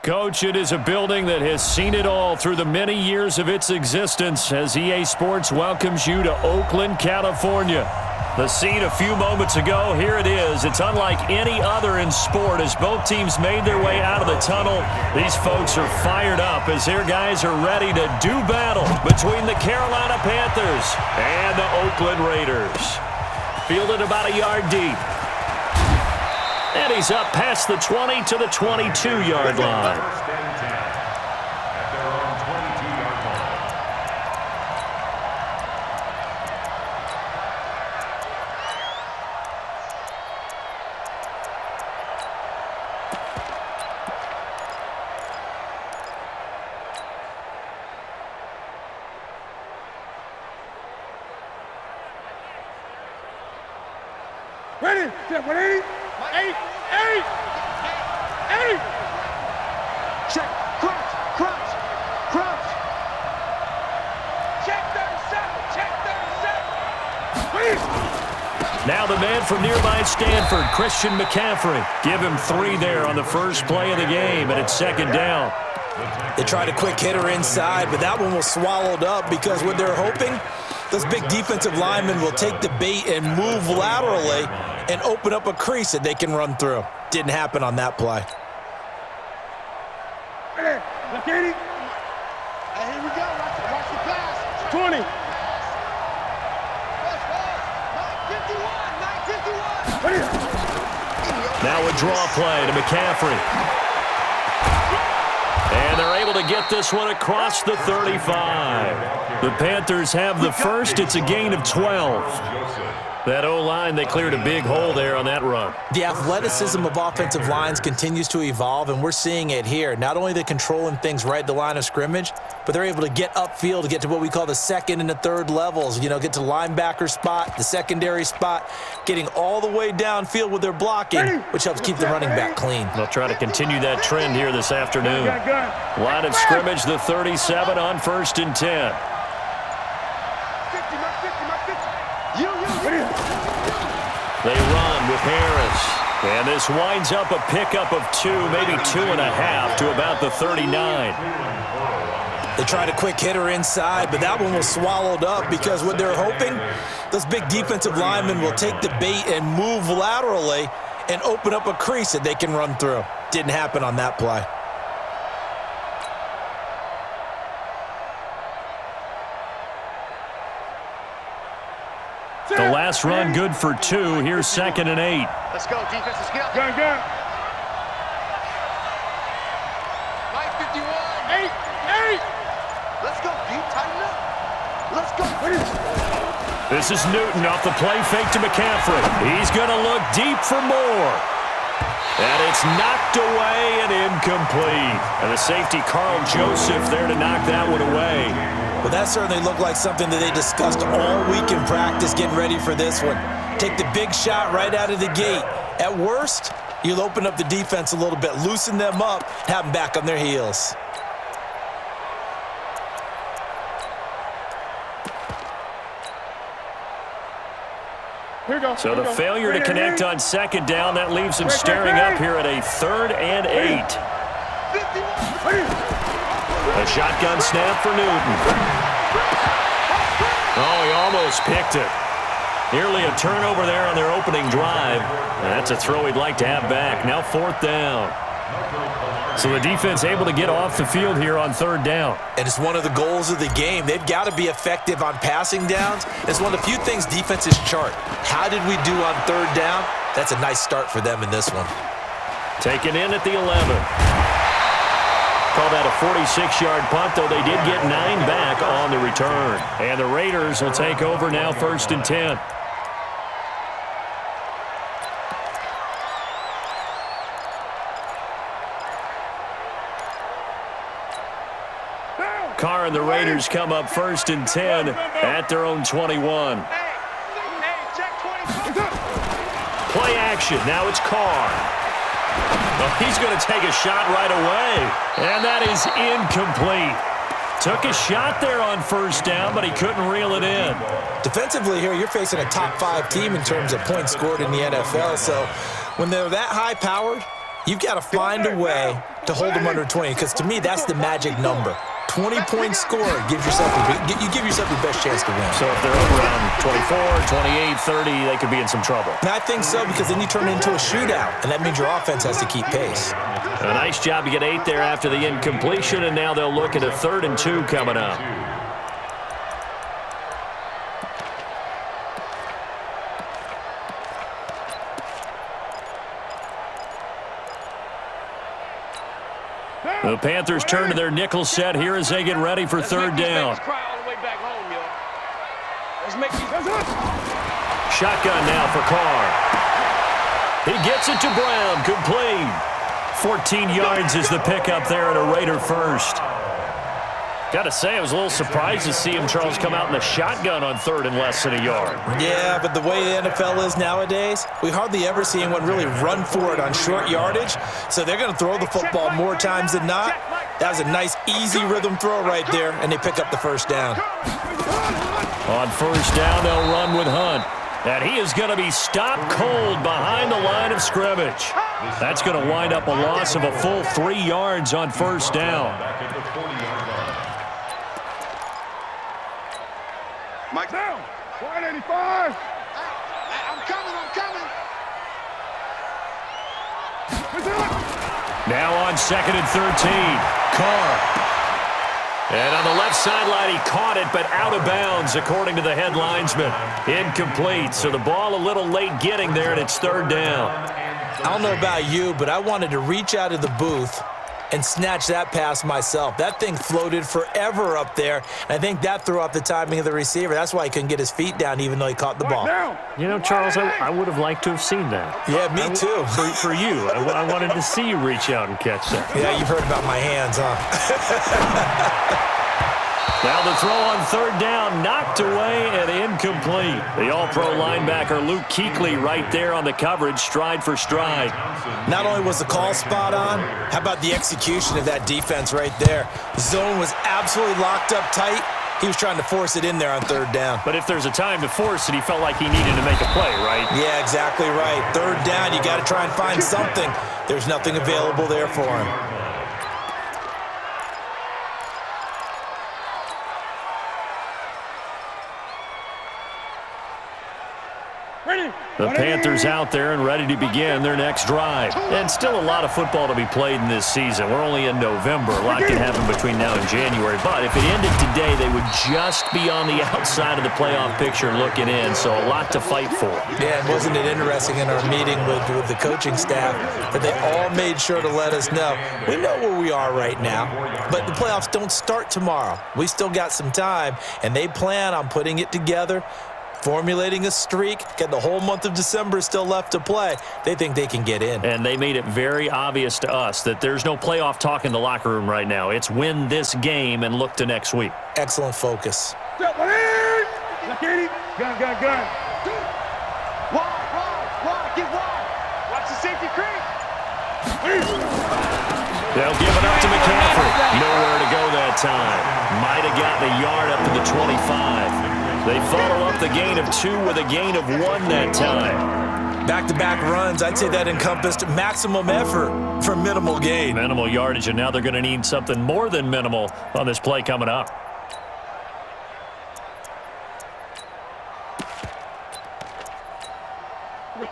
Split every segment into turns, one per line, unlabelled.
Coach, it is a building that has seen it all through the many years of its existence as EA Sports welcomes you to Oakland, California. The scene a few moments ago, here it is. It's unlike any other in sport as both teams made their way out of the tunnel. These folks are fired up as their guys are ready to do battle between the Carolina Panthers and the Oakland Raiders. Fielded about a yard deep. And he's up past the 20 to the 22-yard line.
Ready, step 180, 8. Check, crunch. Check 37, check 37. Please.
Now the man from nearby Stanford, Christian McCaffrey. Give him 3 there on the first play of the game, and it's second down.
They tried a quick hitter inside, but that one was swallowed up because what they're hoping, those big defensive linemen will take the bait and move laterally and open up a crease that they can run through. Didn't happen on that play.
Hey, left 80. Hey, here we go. Watch the pass. 20. 951.
Now a draw play to McCaffrey. And they're able to get this one across the 35. The Panthers have the first. It's a gain of 12. That O-line, they cleared a big hole there on that run.
The athleticism of offensive lines continues to evolve, and we're seeing it here. Not only they're controlling things right at the line of scrimmage, but they're able to get upfield to get to what we call the second and the third levels. You know, get to linebacker spot, the secondary spot, getting all the way downfield with their blocking, which helps keep the running back clean.
They'll try to continue that trend here this afternoon. Line of scrimmage, the 37 on 1st and 10. They run with Harris. And this winds up a pickup of 2, maybe 2.5 to about the 39.
They tried a quick hitter inside, but that one was swallowed up because what they're hoping, those big defensive linemen will take the bait and move laterally and open up a crease that they can run through. Didn't happen on that play.
The last run good for 2. Here's 2nd and 8.
Let's go, defense. Let's get up. Gun. 951. 8. Let's go, deep. Tighten up. Let's go.
This is Newton off the play fake to McCaffrey. He's going to look deep for more. And it's knocked away and incomplete. And the safety, Carl Joseph, there to knock that one away.
Well, that certainly looked like something that they discussed all week in practice getting ready for this one. Take the big shot right out of the gate. At worst, you'll open up the defense a little bit, loosen them up, have them back on their heels.
So the failure to connect on 2nd down, that leaves him staring up here at a 3rd and 8. A shotgun snap for Newton. Oh, he almost picked it. Nearly a turnover there on their opening drive. And that's a throw he'd like to have back. Now 4th down. So the defense able to get off the field here on 3rd down.
And it's one of the goals of the game. They've got to be effective on passing downs. It's one of the few things defenses chart. How did we do on 3rd down? That's a nice start for them in this one.
Taken in at the 11. Call that a 46-yard punt, though they did get 9 back on the return. And the Raiders will take over now 1st and 10. Carr and the Raiders come up 1st and 10 at their own 21. Play action. Now it's Carr. Well, he's going to take a shot right away. And that is incomplete. Took a shot there on 1st down, but he couldn't reel it in.
Defensively here, you're facing a top 5 team in terms of points scored in the NFL. So when they're that high-powered, you've got to find a way to hold them under 20, because to me, that's the magic number. 20-point score gives yourself you give yourself your best chance to win.
So if they're up around 24, 28, 30, they could be in some trouble.
And I think so, because then you turn it into a shootout, and that means your offense has to keep pace.
A nice job to get 8 there after the incompletion, and now they'll look at a 3rd and 2 coming up. The Panthers turn to their nickel set here as they get ready for 3rd down. Shotgun now for Carr. He gets it to Brown, complete. 14 yards is the pickup there, and a Raider first. Got to say, I was a little surprised to see him, Charles, come out in the shotgun on 3rd and less than a yard.
Yeah, but the way the NFL is nowadays, we hardly ever see anyone really run for it on short yardage. So they're going to throw the football more times than not. That was a nice, easy rhythm throw right there, and they pick up the 1st down.
On 1st down, they'll run with Hunt. And he is going to be stopped cold behind the line of scrimmage. That's going to wind up a loss of a full 3 yards on 1st down.
Mike down. 185. I'm coming.
Now on 2nd and 13. Carr. And on the left sideline, he caught it, but out of bounds, according to the head linesman. Incomplete, so the ball a little late getting there, and it's 3rd down.
I don't know about you, but I wanted to reach out of the booth and snatch that pass myself. That thing floated forever up there, and I think that threw off the timing of the receiver. That's why he couldn't get his feet down, even though he caught the ball.
You know, Charles, I would have liked to have seen that.
Yeah, me too.
For you. I wanted to see you reach out and catch that.
Yeah, you've heard about my hands, huh?
Now the throw on 3rd down, knocked away and incomplete. The all-pro linebacker Luke Kuechly right there on the coverage, stride for stride.
Not only was the call spot on, how about the execution of that defense right there? The zone was absolutely locked up tight. He was trying to force it in there on 3rd down.
But if there's a time to force it, he felt like he needed to make a play, right?
Yeah, exactly right. 3rd down, you got to try and find something. There's nothing available there for him.
The Panthers out there and ready to begin their next drive. And still a lot of football to be played in this season. We're only in November. A lot can happen between now and January. But if it ended today, they would just be on the outside of the playoff picture looking in. So a lot to fight for.
Yeah, and wasn't it interesting in our meeting with the coaching staff that they all made sure to let us know, we know where we are right now, but the playoffs don't start tomorrow. We still got some time, and they plan on putting it together, formulating a streak, got the whole month of December still left to play. They think they can get in.
And they made it very obvious to us that there's no playoff talk in the locker room right now. It's win this game and look to next week.
Excellent focus.
Gun. Wide. Get wide. Watch the safety creep.
They'll give it up to McCaffrey. Nowhere to go that time. Might have gotten a yard up to the 25. They follow up the gain of 2 with a gain of 1 that time.
Back-to-back runs, I'd say that encompassed maximum effort for minimal gain.
Minimal yardage, and now they're going to need something more than minimal on this play coming up.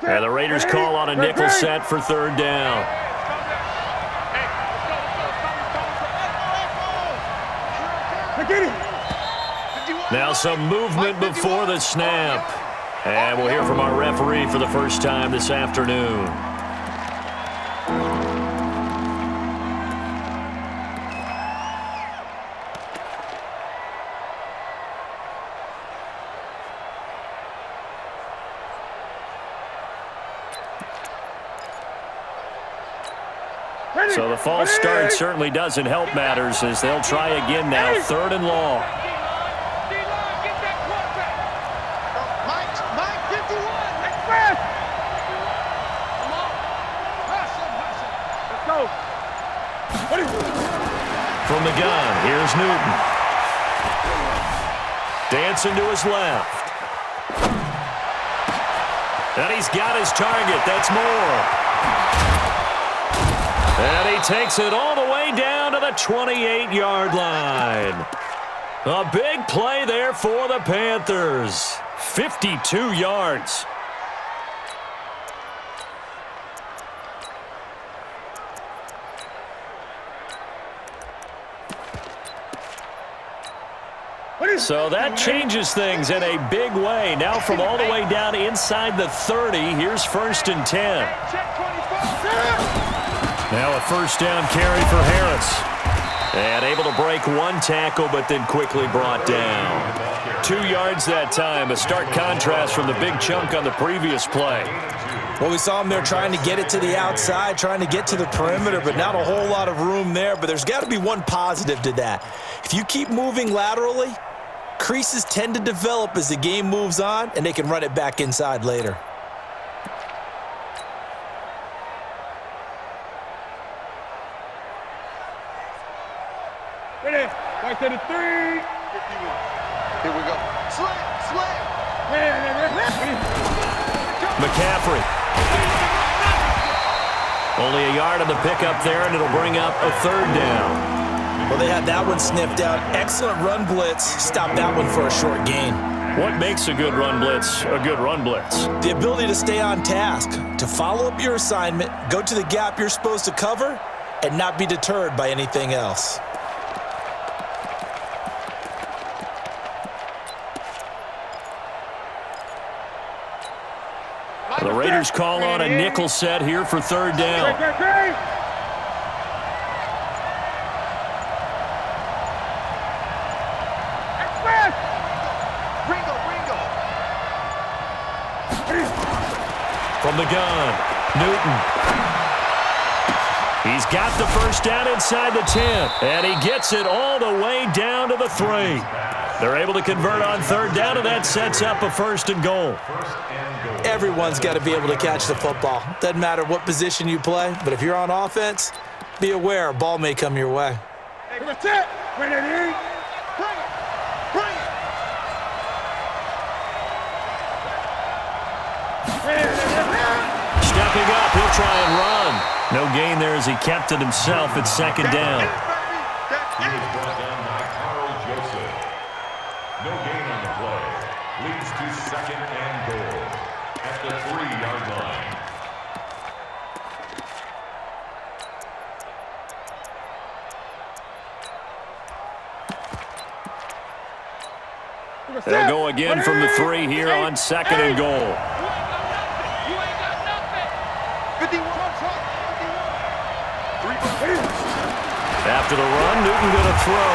And the Raiders call on a nickel set for 3rd down. Now some movement before the snap. And we'll hear from our referee for the first time this afternoon. So the false start certainly doesn't help matters as they'll try again now, 3rd and long. From the gun, here's Newton. Dancing to his left. And he's got his target. That's more. And he takes it all the way down to the 28-yard line. A big play there for the Panthers. 52 yards. So that changes things in a big way. Now from all the way down inside the 30, here's 1st and 10. Now a first down carry for Harris. And able to break one tackle, but then quickly brought down. 2 yards that time, a stark contrast from the big chunk on the previous play.
Well, we saw him there trying to get it to the outside, trying to get to the perimeter, but not a whole lot of room there. But there's got to be one positive to that. If you keep moving laterally, creases tend to develop as the game moves on, and they can run it back inside later.
Ready? Right to the 3.
Here we go. Slam.
McCaffrey. Only a yard on the pickup there, and it'll bring up a 3rd down.
Well, they had that one sniffed out. Excellent run blitz. Stopped that one for a short gain.
What makes a good run blitz a good run blitz?
The ability to stay on task, to follow up your assignment, go to the gap you're supposed to cover, and not be deterred by anything else.
The Raiders call on a nickel set here for 3rd down. From the gun, Newton. He's got the first down inside the 10, and he gets it all the way down to the 3. They're able to convert on 3rd down, and that sets up a 1st and goal.
Everyone's got to be able to catch the football. Doesn't matter what position you play, but if you're on offense, be aware a ball may come your way.
That's it. Bring it in. Bring it.
Stepping up, he'll try and run. No gain there as he kept it himself at 2nd down.
He was brought down by Carl Joseph. No gain on the play. Leads to 2nd and goal at the 3-yard line.
They'll go again from the 3 here on 2nd and goal. After the run, Newton going to throw.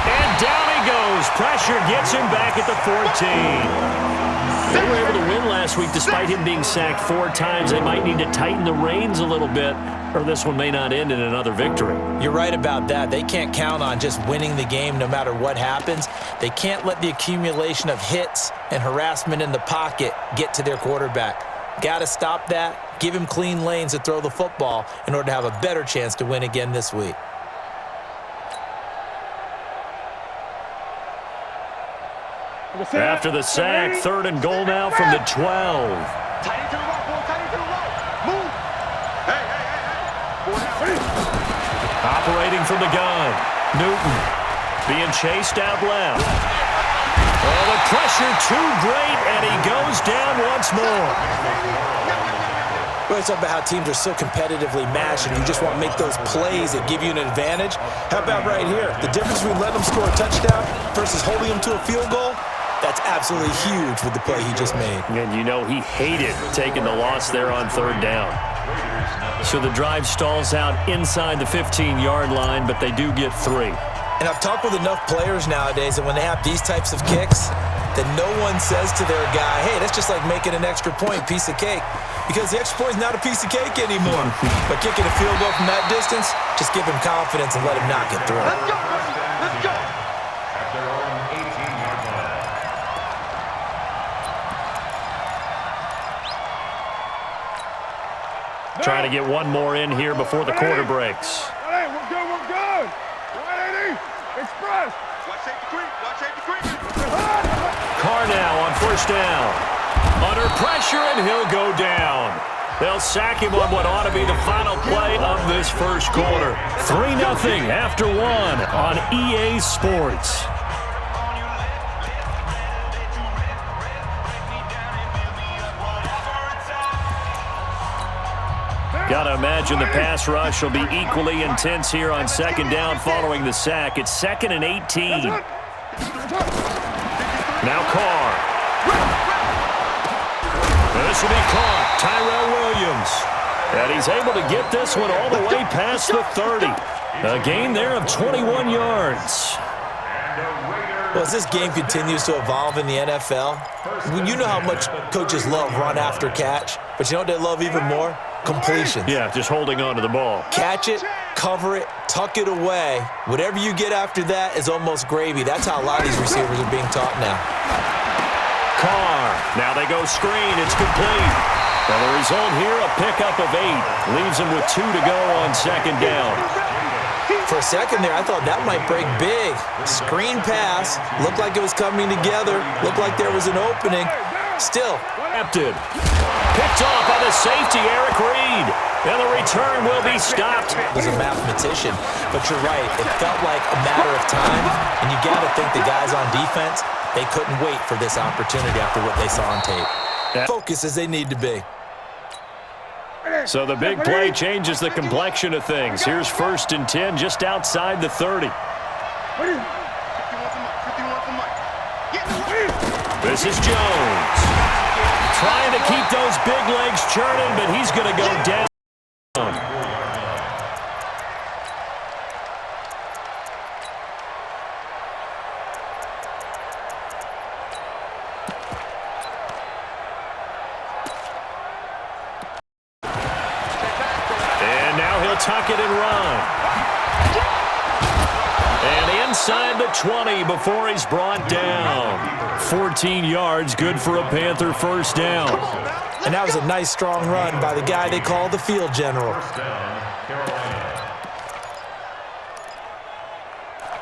And down he goes. Pressure gets him back at the 14. They were able to win last week despite him being sacked 4 times. They might need to tighten the reins a little bit, or this one may not end in another victory.
You're right about that. They can't count on just winning the game no matter what happens. They can't let the accumulation of hits and harassment in the pocket get to their quarterback. Got to stop that, give him clean lanes to throw the football in order to have a better chance to win again this week.
After the sack, 3rd and goal now from the 12.
Tight into the right, boy. Tight into the right. Move. Hey.
Operating from the gun. Newton being chased out left. Oh, the pressure too great, and he goes down once more.
Well, it's about how teams are so competitively matched, and you just want to make those plays that give you an advantage. How about right here? The difference between letting them score a touchdown versus holding them to a field goal, that's absolutely huge with the play he just made.
And you know he hated taking the loss there on 3rd down. So the drive stalls out inside the 15-yard line, but they do get 3.
And I've talked with enough players nowadays that when they have these types of kicks, that no one says to their guy, hey, that's just like making an extra point, piece of cake. Because the extra point is not a piece of cake anymore. But kicking a field goal from that distance, just give him confidence and let him knock it through.
Let's go, baby. Let's go.
At their own 18-yard line.
Trying to get one more in here before the quarter breaks.
Hey, we're good. 180. Express.
Watch safety creep. Watch safety creep.
Carr now on 1st down. Under pressure, and he'll go down. They'll sack him on what ought to be the final play of this first quarter. 3-0 after one on EA Sports. Got to imagine the pass rush will be equally intense here on second down following the sack. It's 2nd and 18. Now Carr. This will be caught. Tyrell Williams. And he's able to get this one all the way past the 30. A gain there of 21 yards.
Well, as this game continues to evolve in the NFL, you know how much coaches love run after catch, but you know what they love even more? Completions.
Yeah, just holding on to the ball.
Catch it, cover it, tuck it away. Whatever you get after that is almost gravy. That's how a lot of these receivers are being taught now.
Carr. Now they go screen. It's complete. And the result here, a pickup of 8. Leaves him with 2 to go on second down.
For a second there, I thought that might break big. Screen pass. Looked like it was coming together. Looked like there was an opening. Still.
Captain. Picked off by the safety, Eric Reed. And the return will be stopped.
Was a mathematician, but you're right. It felt like a matter of time, and you got to think the guys on defense, they couldn't wait for this opportunity after what they saw on tape. Focus as they need to be.
So the big play changes the complexion of things. Here's 1st and 10 just outside the 30. This is Jones. Trying to keep those big legs churning, but he's going to go down. And now he'll tuck it and run. And inside the 20 before he's brought down. 14 yards, good for a Panther first down.
And that was a nice, strong run by the guy they call the field general.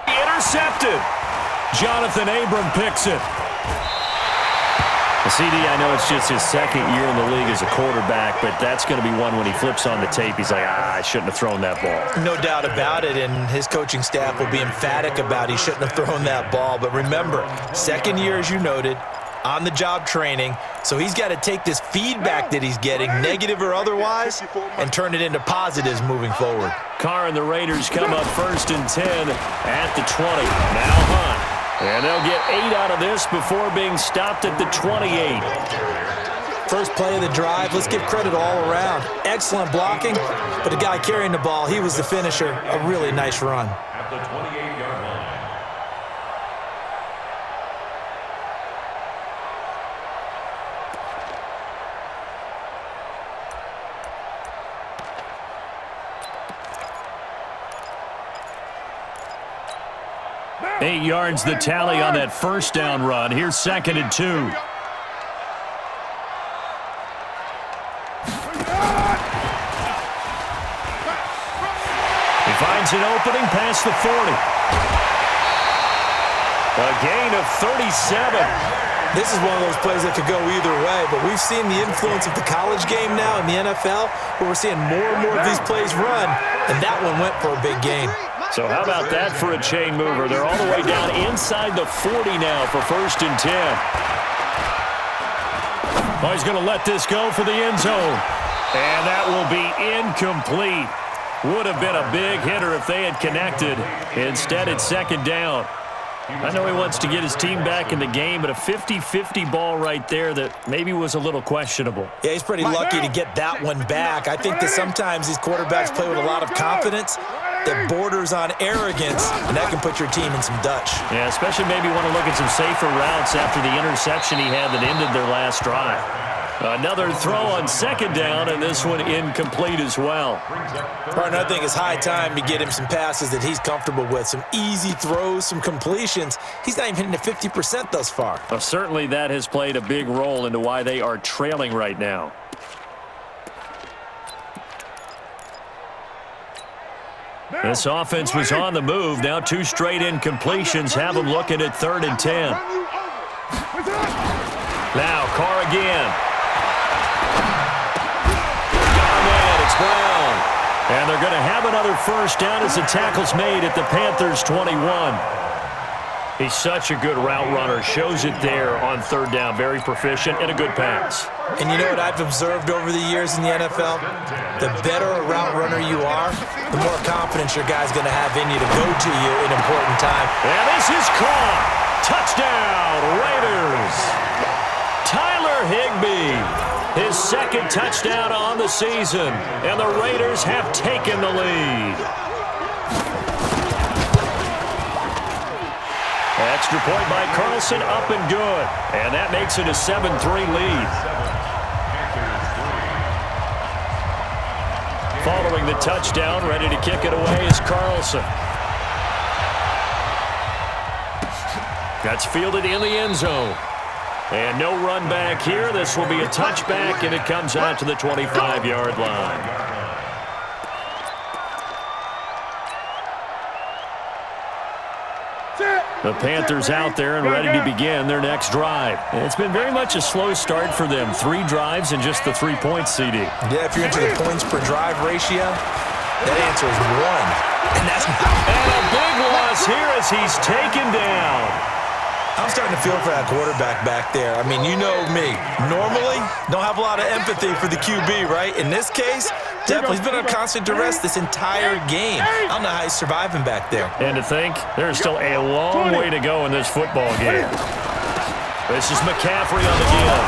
Intercepted. Jonathan Abram picks it. CD, I know it's just his 2nd year in the league as a quarterback, but that's going to be one when he flips on the tape. He's like, I shouldn't have thrown that ball.
No doubt about it, and his coaching staff will be emphatic about he shouldn't have thrown that ball. But remember, 2nd year, as you noted, on-the-job training, so he's got to take this feedback that he's getting, negative or otherwise, and turn it into positives moving forward.
Carr and the Raiders come up 1st and 10 at the 20. Now Hunt. And they'll get 8 out of this before being stopped at the 28.
First play of the drive, let's give credit all around. Excellent blocking, but the guy carrying the ball, he was the finisher. A really nice run.
At the 28-yard line.
Eight yards the tally on that first down run. Here's 2nd and 2. He finds an opening past the 40. A gain of 37.
This is one of those plays that could go either way, but we've seen the influence of the college game now in the NFL, where we're seeing more and more of these plays run, and that one went for a big gain.
So how about that for a chain mover? They're all the way down inside the 40 now for 1st and 10. Oh, he's going to let this go for the end zone. And that will be incomplete. Would have been a big hitter if they had connected. Instead, it's 2nd down. I know he wants to get his team back in the game, but a 50-50 ball right there that maybe was a little questionable.
Yeah, he's pretty lucky to get that one back. I think that sometimes these quarterbacks play with a lot of confidence that borders on arrogance, and that can put your team in some Dutch.
Yeah, especially maybe want to look at some safer routes after the interception he had that ended their last drive. Another throw on 2nd down, and this one incomplete as well.
Partner, I think it's high time to get him some passes that he's comfortable with, some easy throws, some completions. He's not even hitting the 50% thus far.
Well, certainly that has played a big role into why they are trailing right now. This offense was on the move. Now 2 straight incompletions have them looking at 3rd and 10. Now Carr again. Brown. And they're going to have another first down as the tackle's made at the Panthers' 21. He's such a good route runner. Shows it there on third down. Very proficient and a good pass.
And you know what I've observed over the years in the NFL? The better a route runner you are, the more confidence your guy's going to have in you to go to you in important time.
And this is caught. Touchdown, Raiders. Tyler Higbee, his second touchdown on the season. And the Raiders have taken the lead. Extra point by Carlson, up and good. And that makes it a 7-3 lead. Following the touchdown, ready to kick it away is Carlson. That's fielded in the end zone. And no run back here. This will be a touchback, and it comes out to the 25-yard line. The Panthers out there and ready to begin their next drive. And it's been very much a slow start for them. 3 drives and just the 3 points, CD.
Yeah, if you're into the points per drive ratio, that answer is 1. And that's
and a big loss here as he's taken down.
I'm starting to feel for that quarterback back there. I mean, you know me. Normally, don't have a lot of empathy for the QB, right? In this case, definitely, he's been on constant duress this entire game. I don't know how he's surviving back there.
And to think, there's still a long way to go in this football game. This is McCaffrey on the give.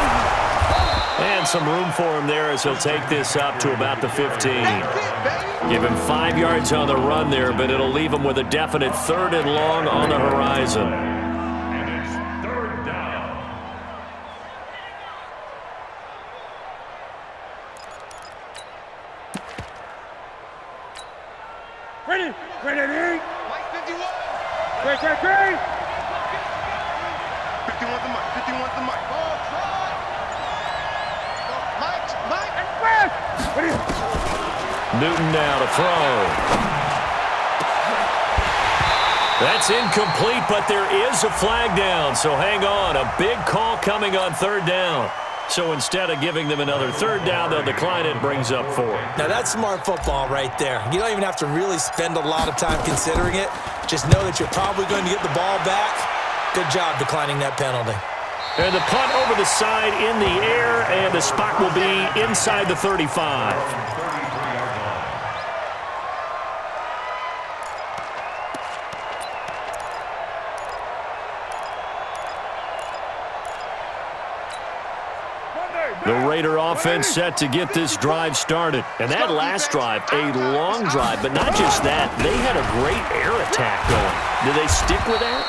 And some room for him there as he'll take this up to about the 15. Give him 5 yards on the run there, but it'll leave him with a definite 3rd and long on the horizon.
Ready? Ready?
Mike 51.
Great.
51 the mic. 51 the mic. Ball try. Mike.
And fast. Ready?
Newton now to throw. That's incomplete, but there is a flag down, so hang on. A big call coming on 3rd down. So instead of giving them another 3rd down, they'll decline it, brings up 4.
Now, that's smart football right there. You don't even have to really spend a lot of time considering it. Just know that you're probably going to get the ball back. Good job declining that penalty.
And the punt over the side in the air, and the spot will be inside the 35. The Raider offense set to get this drive started. And that last drive, a long drive, but not just that. They had a great air attack going. Do they stick with that?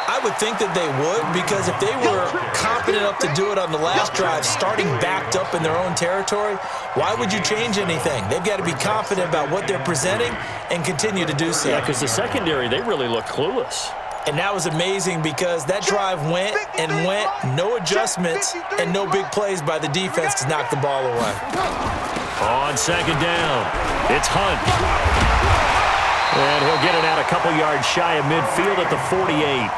I would think that they would, because if they were confident enough to do it on the last drive, starting backed up in their own territory, why would you change anything? They've got to be confident about what they're presenting and continue to do so.
Yeah, because the secondary, they really look clueless.
And that was amazing because that drive went and went, no adjustments, and no big plays by the defense to knock the ball away.
On 2nd down, it's Hunt. And he'll get it out a couple yards shy of midfield at the 48.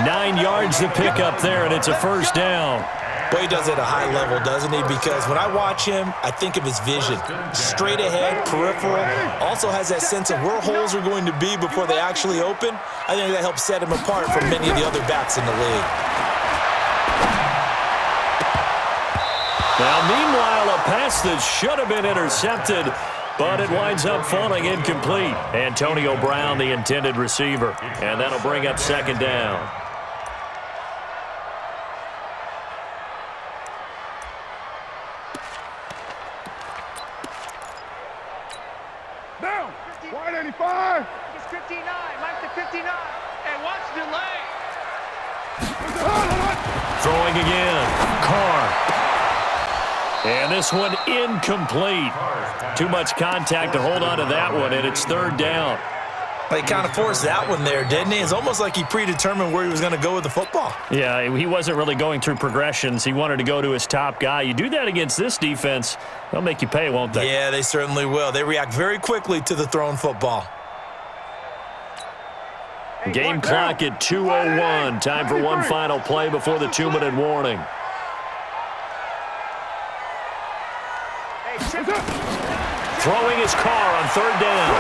9 yards to pick up there, and it's a 1st down.
Well, he does it at a high level, doesn't he? Because when I watch him, I think of his vision. Straight ahead, peripheral. Also has that sense of where holes are going to be before they actually open. I think that helps set him apart from many of the other backs in the league.
Now, meanwhile, a pass that should have been intercepted, but it winds up falling incomplete. Antonio Brown, the intended receiver. And that'll bring up 2nd down.
Down. 185.
It's 59. Mike to 59. And watch delay.
Throwing again. Carr. And this one incomplete. Too much contact to hold on to that one, and it's 3rd down.
He kind of forced that one there, didn't he? It's almost like he predetermined where he was going to go with the football.
Yeah, he wasn't really going through progressions. He wanted to go to his top guy. You do that against this defense, they'll make you pay, won't they?
Yeah, they certainly will. They react very quickly to the thrown football.
Game clock at 2:01. Time for one final play before the 2-minute warning. throwing his car on third down.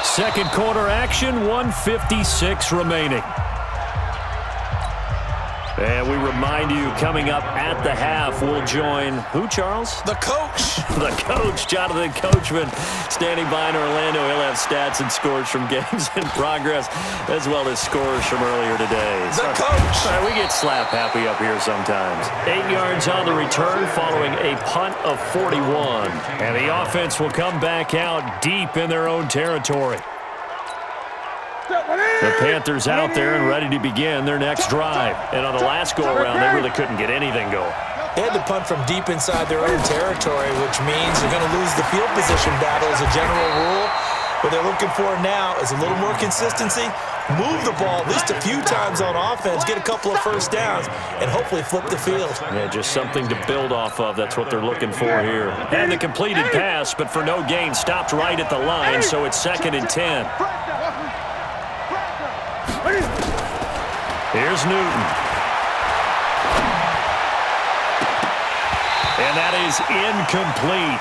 Second quarter action, 1:56 remaining. And we remind you, coming up at the half, we'll join who, Charles?
The coach.
The coach, Jonathan Coachman, standing by in Orlando. He'll have stats and scores from games in progress, as well as scores from earlier today.
The coach.
We get slap happy up here sometimes. 8 yards on the return following a punt of 41. And the offense will come back out deep in their own territory. The Panthers out there and ready to begin their next drive. And on the last go-around, they really couldn't get anything going.
They had to punt from deep inside their own territory, which means they're going to lose the field position battle as a general rule. What they're looking for now is a little more consistency, move the ball at least a few times on offense, get a couple of first downs, and hopefully flip the field.
Yeah, just something to build off of. That's what they're looking for here. And the completed pass, but for no gain, stopped right at the line, so it's 2nd and 10. Here's Newton. And that is incomplete.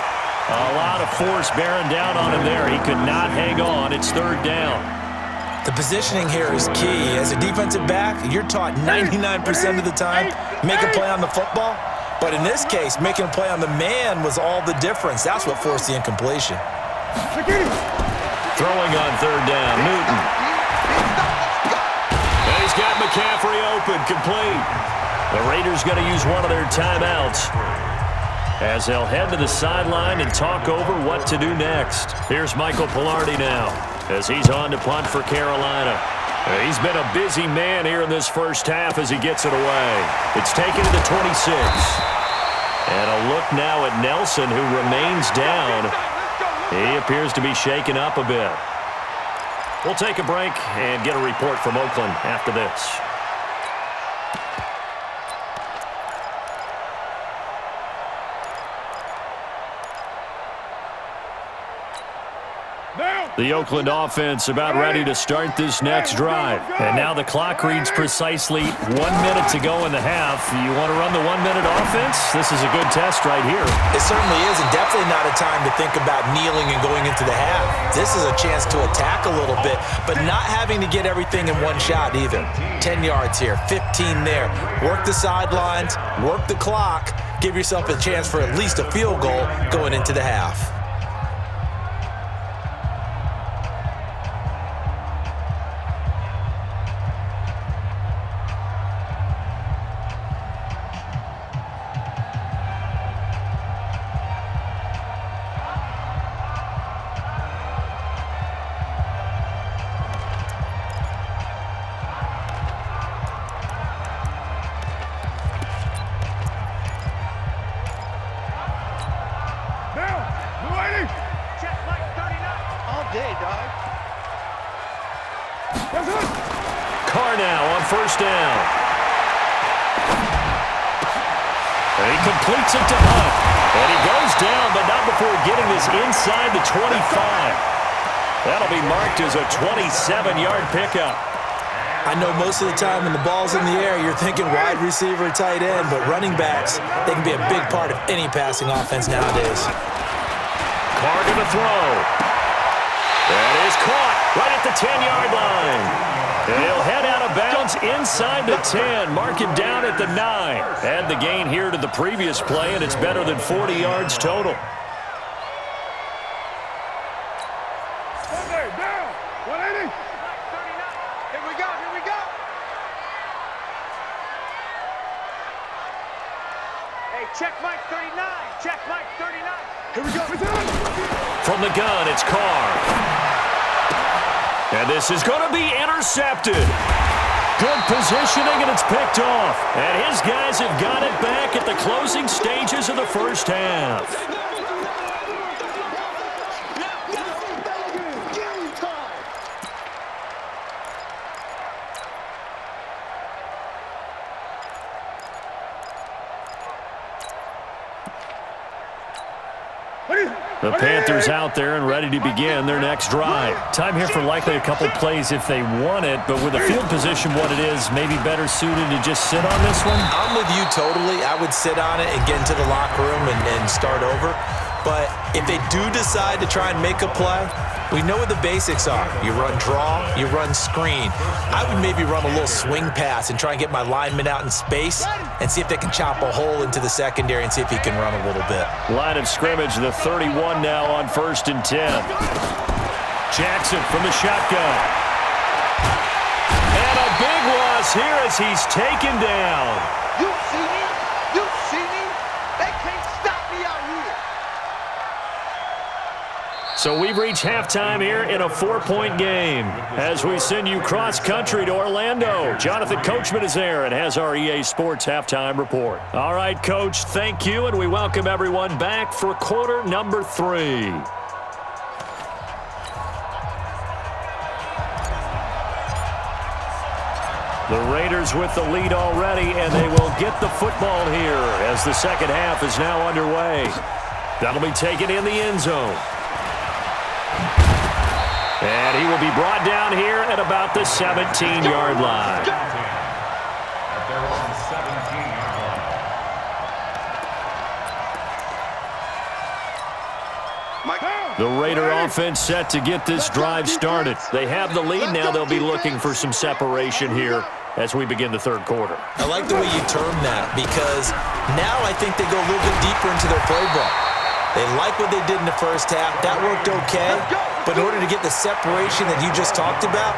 A lot of force bearing down on him there. He could not hang on. It's 3rd down.
The positioning here is key. As a defensive back, you're taught 99% of the time, make a play on the football. But in this case, making a play on the man was all the difference. That's what forced the incompletion.
Throwing on 3rd down, Newton. And he's got McCaffrey open, complete. The Raiders going to use one of their timeouts as they'll head to the sideline and talk over what to do next. Here's Michael Pilardi now as he's on to punt for Carolina. He's been a busy man here in this first half as he gets it away. It's taken to the 26. And a look now at Nelson, who remains down. He appears to be shaken up a bit. We'll take a break and get a report from Oakland after this. The Oakland offense about ready to start this next drive. And now the clock reads precisely 1 minute to go in the half. You want to run the 1 minute offense? This is a good test right here.
It certainly is, and definitely not a time to think about kneeling and going into the half. This is a chance to attack a little bit, but not having to get everything in one shot either. 10 yards here, 15 there. Work the sidelines, work the clock, give yourself a chance for at least a field goal going into the half.
Carr now on 1st down. And he completes it to Hunt. And he goes down, but not before getting this inside the 25. That'll be marked as a 27-yard pickup.
I know most of the time when the ball's in the air, you're thinking wide receiver, tight end, but running backs, they can be a big part of any passing offense nowadays.
Carr to the throw. That is caught right at the 10-yard line. And he'll head out of bounds inside the 10, mark him down at the 9. Add the gain here to the previous play, and it's better than 40 yards total.
Down. 180.
Here we go. Hey, check Mike 39. Check Mike 39.
Here we go.
From the gun, it's Carr. And this is going to be intercepted. Good positioning, and it's picked off. And his guys have got it back at the closing stages of the first half. The Panthers out there and ready to begin their next drive. Time here for likely a couple plays if they want it, but with the field position what it is, maybe better suited to just sit on this one?
I'm with you totally. I would sit on it and get into the locker room and start over. But if they do decide to try and make a play, we know what the basics are. You run draw, you run screen. I would maybe run a little swing pass and try and get my lineman out in space and see if they can chop a hole into the secondary and see if he can run a little bit.
Line of scrimmage, the 31 now on 1st and 10. Jackson from the shotgun. And a big loss here as he's taken down.
You see me? You see me? They can't stop me out here.
So we've reached halftime here in a 4-point game. As we send you cross-country to Orlando, Jonathan Coachman is there and has our EA Sports halftime report. All right, Coach, thank you, and we welcome everyone back for quarter number 3. The Raiders with the lead already, and they will get the football here as the second half is now underway. That'll be taken in the end zone. And he will be brought down here at about the 17-yard line.
At their own 17-yard line.
The Raider offense set to get this drive started. They have the lead now. They'll be looking for some separation here as we begin the third quarter.
I like the way you term that because now I think they go a little bit deeper into their playbook. They like what they did in the first half. That worked okay. But in order to get the separation that you just talked about,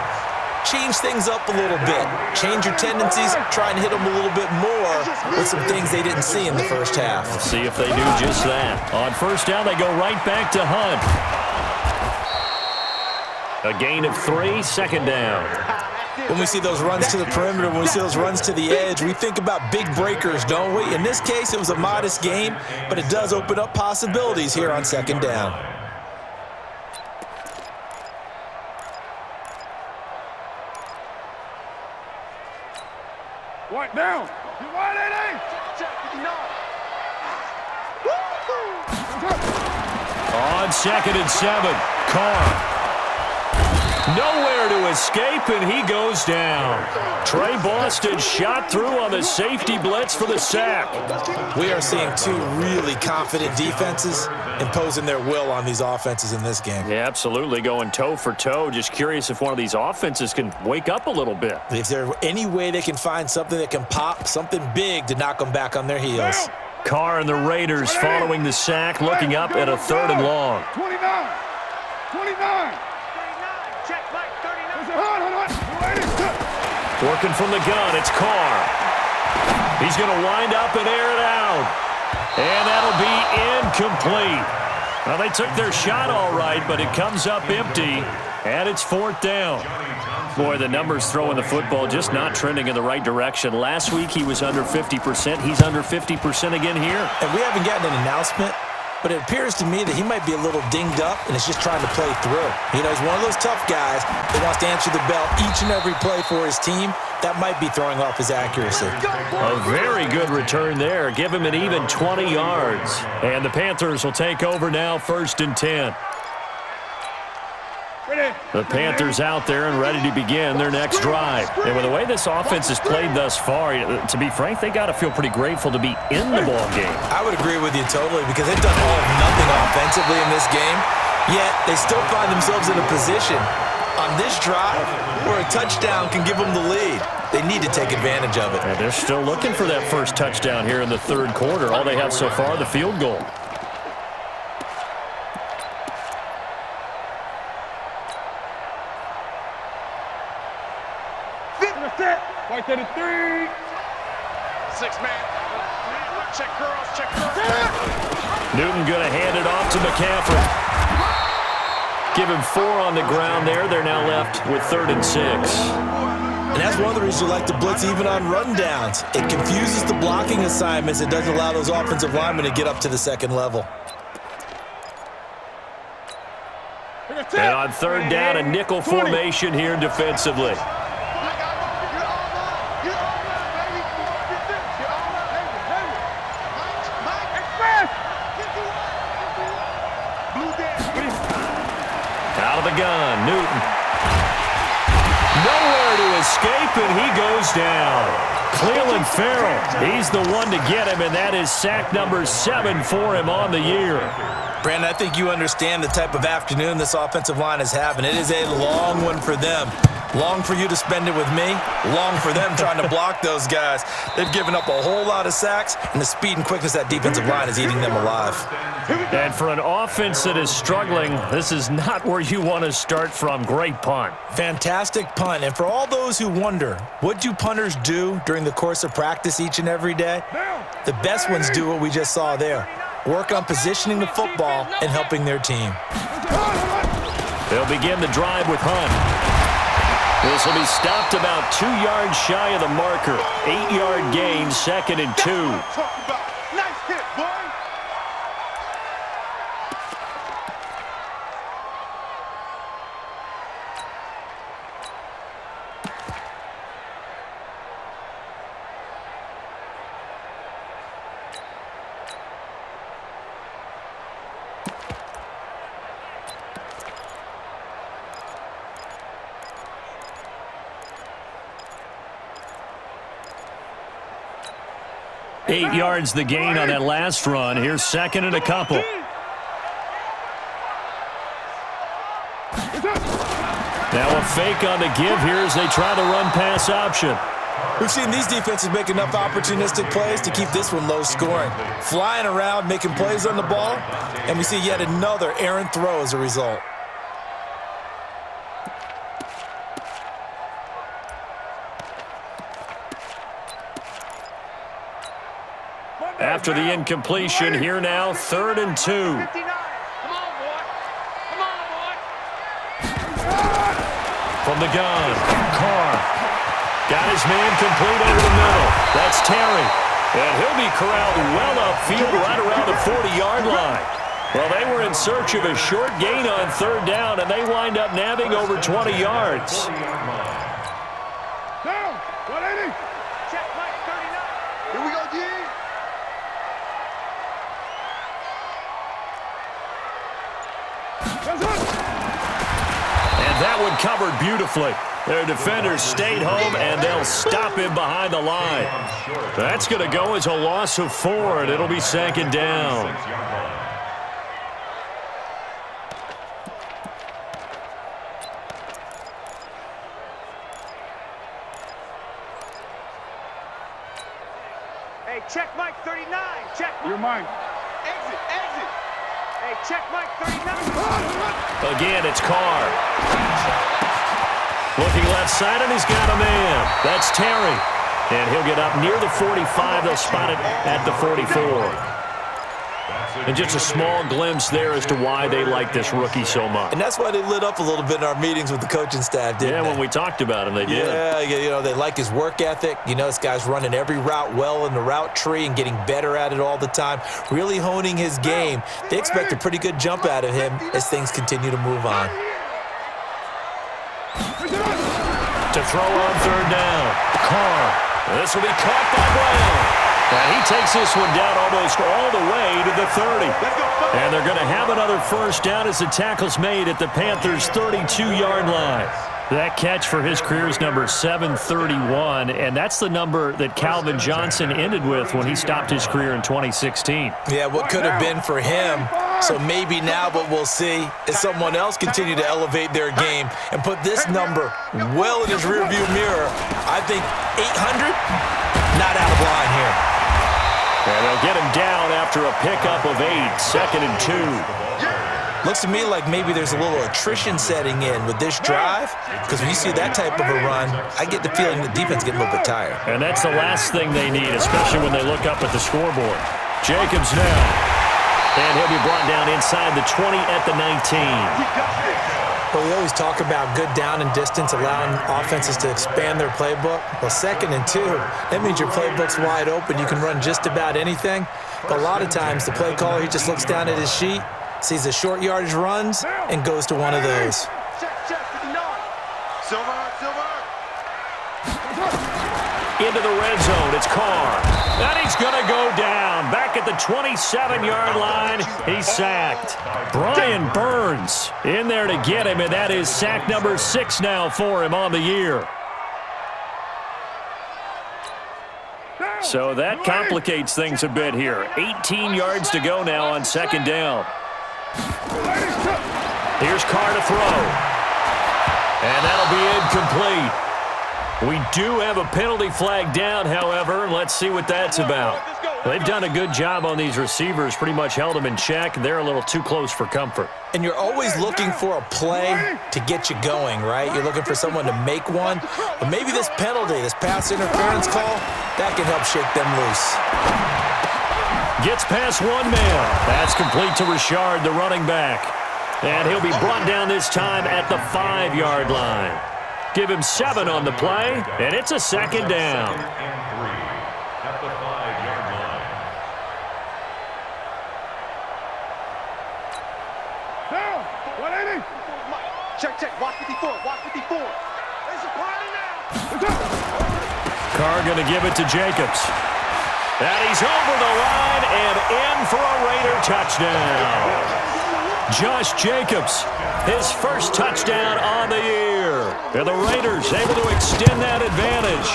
change things up a little bit. Change your tendencies. Try and hit them a little bit more with some things they didn't see in the first half.
We'll see if they do just that. On first down, they go right back to Hunt. A gain of 3, second down.
When we see those runs to the perimeter, when we see those runs to the edge, we think about big breakers, don't we? In this case, it was a modest game, but it does open up possibilities here on second down.
What down? You want it?
On 2nd and 7, Carr. Nowhere to escape, and he goes down. Trey Boston shot through on the safety blitz for the sack.
We are seeing two really confident defenses imposing their will on these offenses in this game.
Yeah, absolutely, going toe for toe. Just curious if one of these offenses can wake up a little bit.
If there's any way they can find something that can pop, something big to knock them back on their heels.
Carr and the Raiders following the sack, looking up at a 3rd and long.
29. 29.
Check back, 39.
Working from the gun, it's Carr. He's going to wind up and air it out. And that'll be incomplete. Well, they took their shot all right, but it comes up empty, and it's 4th down. Boy, the numbers throwing the football just not trending in the right direction. Last week he was under 50%. He's under 50% again here.
And we haven't gotten an announcement, but it appears to me that he might be a little dinged up and is just trying to play through. You know, he's one of those tough guys that wants to answer the bell each and every play for his team. That might be throwing off his accuracy.
A very good return there. Give him an even 20 yards. And the Panthers will take over now, 1st and 10. The Panthers out there and ready to begin their next drive. And with the way this offense has played thus far, to be frank, they got to feel pretty grateful to be in the ball game.
I would agree with you totally because they've done all of nothing offensively in this game, yet they still find themselves in a position on this drive where a touchdown can give them the lead. They need to take advantage of it.
And they're still looking for that first touchdown here in the third quarter. All they have so far, the field goal.
Right to the 3.
6-man. Check girls, check girls.
Newton going to hand it off to McCaffrey. Give him 4 on the ground there. They're now left with 3rd and 6.
And that's one of the reasons you like to blitz even on rundowns. It confuses the blocking assignments. It doesn't allow those offensive linemen to get up to the second level.
And on 3rd down, a nickel formation here defensively. Out of the gun, Newton. Nowhere to escape, and he goes down. Cleveland Farrell, he's the one to get him, and that is sack number 7 for him on the year.
Brandon, I think you understand the type of afternoon this offensive line is having. It is a long one for them. Long for you to spend it with me. Long for them trying to block those guys. They've given up a whole lot of sacks, and the speed and quickness of that defensive line is eating them alive.
And for an offense that is struggling, this is not where you want to start from. Great punt.
Fantastic punt. And for all those who wonder, what do punters do during the course of practice each and every day? The best ones do what we just saw there. Work on positioning the football and helping their team.
They'll begin the drive with Hunt. This will be stopped about 2 yards shy of the marker. 8-yard gain, 2nd and 2.
Nice hit, boy.
Eight yards the gain on that last run. Here's 2nd and a couple. Now a fake on the give here as they try the run-pass option.
We've seen these defenses make enough opportunistic plays to keep this one low scoring. Flying around, making plays on the ball, and we see yet another errant throw as a result.
After the incompletion, here now, 3rd and 2.
Come on, boy. Come on, boy.
From the gun, Carr. Got his man complete over the middle. That's Terry. And he'll be corralled well upfield right around the 40-yard line. Well, they were in search of a short gain on 3rd down, and they wind up nabbing over 20 yards.
Down. 180.
Check Mike 39.
Here we go, G.
And that one covered beautifully. Their defenders stayed home, and they'll stop him behind the line. That's going to go as a loss of 4, and it'll be 2nd down.
Hey, check Mike 39. Check Mike.
You're mine.
Exit, exit. Hey, check Mike 39.
Again, it's Carr. Looking left side, and he's got a man. That's Terry. And he'll get up near the 45. They'll spot it at the 44. And just a small glimpse there as to why they like this rookie so much.
And that's why they lit up a little bit in our meetings with the coaching staff, didn't they?
Yeah, when we talked about him, they did.
Yeah, you know, they like his work ethic. You know, this guy's running every route well in the route tree and getting better at it all the time, really honing his game. They expect a pretty good jump out of him as things continue to move on.
To throw on 3rd down, Carr. This will be caught by Brown. And he takes this one down almost all the way to the 30. And they're going to have another 1st down as the tackle's made at the Panthers' 32-yard line. That catch for his career is number 731, and that's the number that Calvin Johnson ended with when he stopped his career in 2016.
Yeah, what could have been for him. So maybe now what we'll see is someone else continue to elevate their game and put this number well in his rearview mirror. I think 800, not out of line here.
And they'll get him down after a pickup of 8, 2nd and 2.
Looks to me like maybe there's a little attrition setting in with this drive, because when you see that type of a run, I get the feeling the defense getting a little bit tired.
And that's the last thing they need, especially when they look up at the scoreboard. Jacobs now. And he'll be brought down inside the 20 at the 19.
Well, we always talk about good down and distance, allowing offenses to expand their playbook. Well, 2nd and 2, that means your playbook's wide open. You can run just about anything. But a lot of times, the play caller, he just looks down at his sheet, sees the short yardage runs, and goes to one of those.
Check 59.
Silver, silver.
Into the red zone, it's Carr. And he's going to go down. Back at the 27-yard line, he's sacked. Brian Burns in there to get him, and that is sack number 6 now for him on the year. So that complicates things a bit here. 18 yards to go now on second down. Here's Carr to throw. And that'll be incomplete. We do have a penalty flag down, however. Let's see what that's about. They've done a good job on these receivers, pretty much held them in check. They're a little too close for comfort.
And you're always looking for a play to get you going, right? You're looking for someone to make one. But maybe this penalty, this pass interference call, that can help shake them loose.
Gets past one man. That's complete to Richard, the running back. And he'll be brought down this time at the 5-yard line. Give him 7 on the play, and it's a second down.
At the 5-yard line.
Down. 180.
Check. Watch 54. Watch 54. There's a party now.
Carr going to give it to Jacobs. And he's over the line and in for a Raider touchdown. Josh Jacobs, his first touchdown on the year. And the Raiders able to extend that advantage.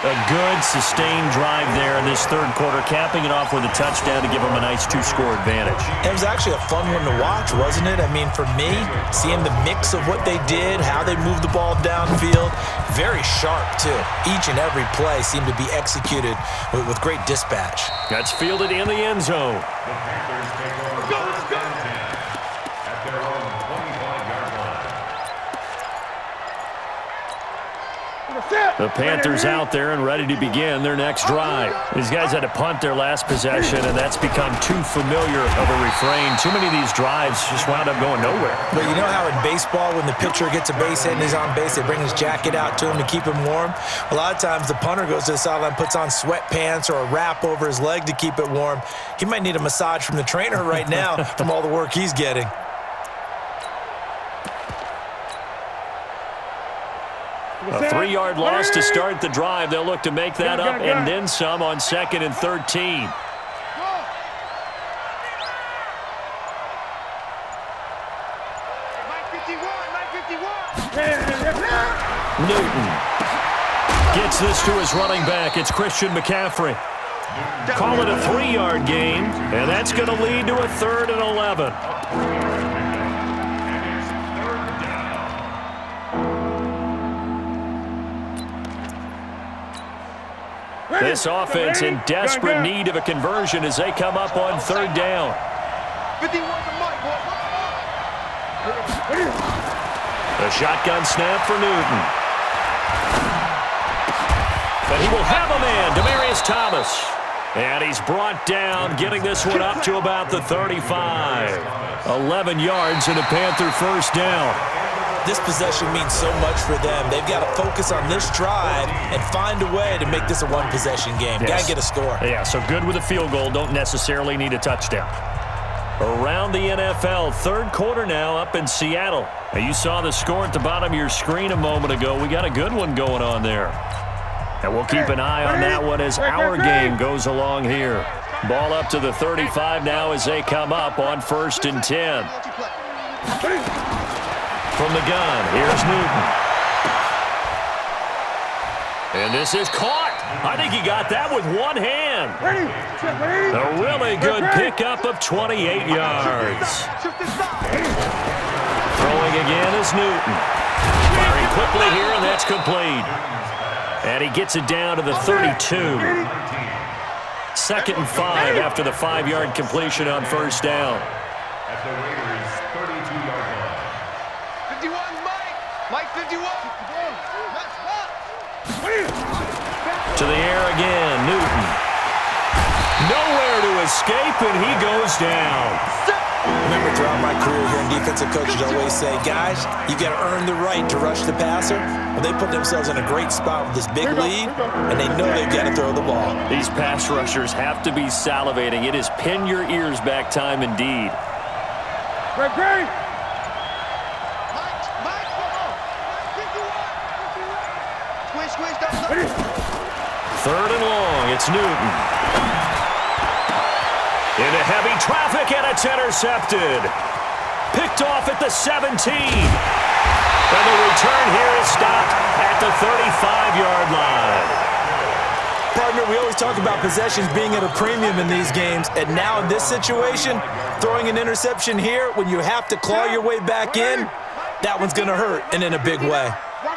A good, sustained drive there in this third quarter, capping it off with a touchdown to give them a nice 2-score advantage.
It was actually a fun one to watch, wasn't it? I mean, for me, seeing the mix of what they did, how they moved the ball downfield, very sharp, too. Each and every play seemed to be executed with great dispatch.
That's fielded in the end zone.
The Panthers take over first and 10 at their own 25-yard line.
The Panthers out there and ready to begin their next drive. These guys had to punt their last possession, and that's become too familiar of a refrain. Too many of these drives just wound up going nowhere.
But you know how in baseball, when the pitcher gets a base hit and he's on base, they bring his jacket out to him to keep him warm? A lot of times the punter goes to the sideline, puts on sweatpants or a wrap over his leg to keep it warm. He might need a massage from the trainer right now from all the work he's getting.
A 3-yard loss to start the drive. They'll look to make that up and then some on 2nd and 13. Newton gets this to his running back. It's Christian McCaffrey. Call it a 3-yard gain, and that's going to lead to a 3rd and 11. This offense in desperate need of a conversion as they come up on 3rd down.
51 to Mike.
The shotgun snap for Newton. But he will have a man, Demaryius Thomas. And he's brought down, getting this one up to about the 35. 11 yards and a Panther first down.
This possession means so much for them. They've got to focus on this drive and find a way to make this a one-possession game.
Yes.
Got to get a score.
Yeah, so good with a field goal. Don't necessarily need a touchdown. Around the NFL, 3rd quarter now up in Seattle. Now, you saw the score at the bottom of your screen a moment ago. We got a good one going on there. And we'll keep an eye on that one as our game goes along here. Ball up to the 35 now as they come up on 1st and 10. From the gun, here's Newton. And this is caught. I think he got that with one hand. A really good pickup of 28 yards. Throwing again is Newton. Firing quickly here, and that's complete. And he gets it down to the 32. 2nd and 5 after the 5-yard completion on 1st down.
At the Raiders' 32-yard line.
51, Mike 51.
To the air again, Newton. Nowhere to escape, and he goes down.
Remember, throughout my career here in defensive coaches always say, guys, you got to earn the right to rush the passer. Well, they put themselves in a great spot with this big lead, and they know they've got to throw the ball.
These pass rushers have to be salivating. It is pin your ears back time indeed.
Great.
Third and long, it's Newton. Into heavy traffic, and it's intercepted. Picked off at the 17. And the return here is stopped at the 35-yard line.
Partner, we always talk about possessions being at a premium in these games, and now in this situation, throwing an interception here when you have to claw your way back in, that one's going to hurt, and in a big way.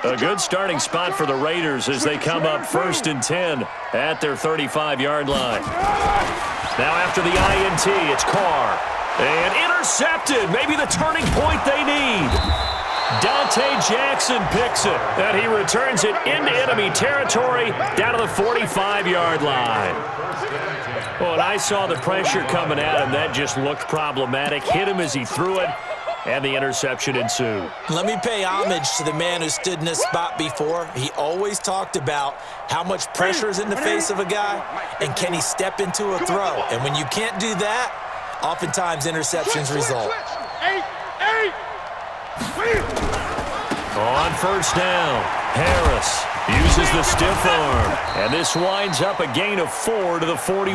A good starting spot for the Raiders as they come up 1st and 10 at their 35-yard line. Now after the INT, it's Carr. And intercepted, maybe the turning point they need. Dante Jackson picks it, and he returns it into enemy territory down to the 45-yard line. Well, and I saw the pressure coming at him. That just looked problematic. Hit him as he threw it, and the interception ensued.
Let me pay homage to the man who stood in this spot before. He always talked about how much pressure is in the face of a guy, and can he step into a throw. And when you can't do that, oftentimes interceptions result.
On 1st down, Harris uses the stiff arm, and this winds up a gain of 4 to the 41.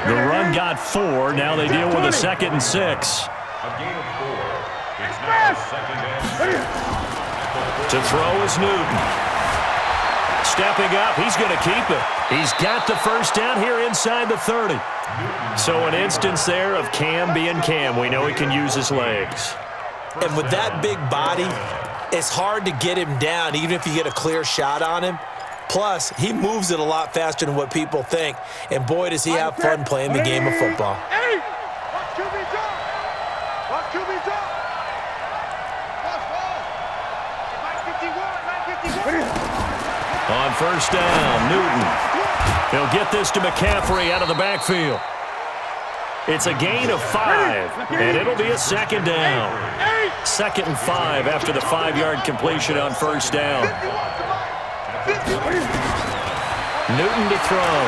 The run got 4. Now they deal with a 2nd and 6.
A gain of 4. It's now 2nd and 6.
To throw is Newton. Stepping up, he's going to keep it. He's got the 1st down here inside the 30. So an instance there of Cam being Cam. We know he can use his legs.
And with that big body, it's hard to get him down, even if you get a clear shot on him. Plus, he moves it a lot faster than what people think. And boy, does he have fun playing the game of football.
On 1st down, Newton. He'll get this to McCaffrey out of the backfield. It's a gain of 5, and it'll be a 2nd down. 2nd and 5 after the 5-yard completion on 1st down. Newton to throw.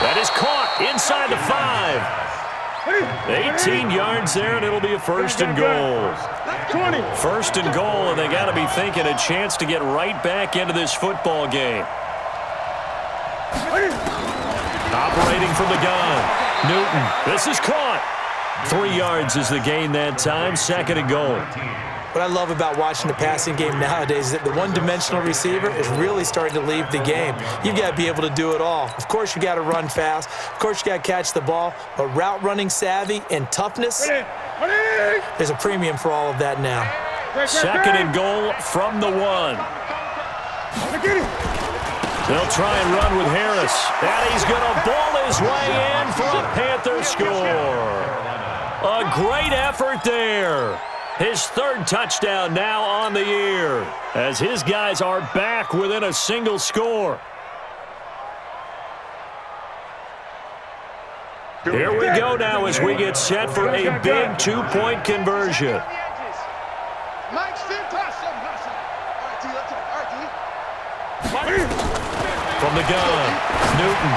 That is caught inside the 5. 18 yards there, and it'll be a 1st and goal. 1st and goal, and they got to be thinking a chance to get right back into this football game. Operating from the gun, Newton. This is caught. 3 yards is the gain that time. 2nd and goal.
What I love about watching the passing game nowadays is that the one-dimensional receiver is really starting to leave the game. You've got to be able to do it all. Of course, you got to run fast. Of course, you got to catch the ball. But route running savvy and toughness, there's a premium for all of that now.
2nd and goal from the 1. They'll try and run with Harris. And he's going to ball his way in for a Panther score. A great effort there. His 3rd touchdown now on the year as his guys are back within a single score. Here we go now as we get set for a big 2-point conversion. From the gun, Newton.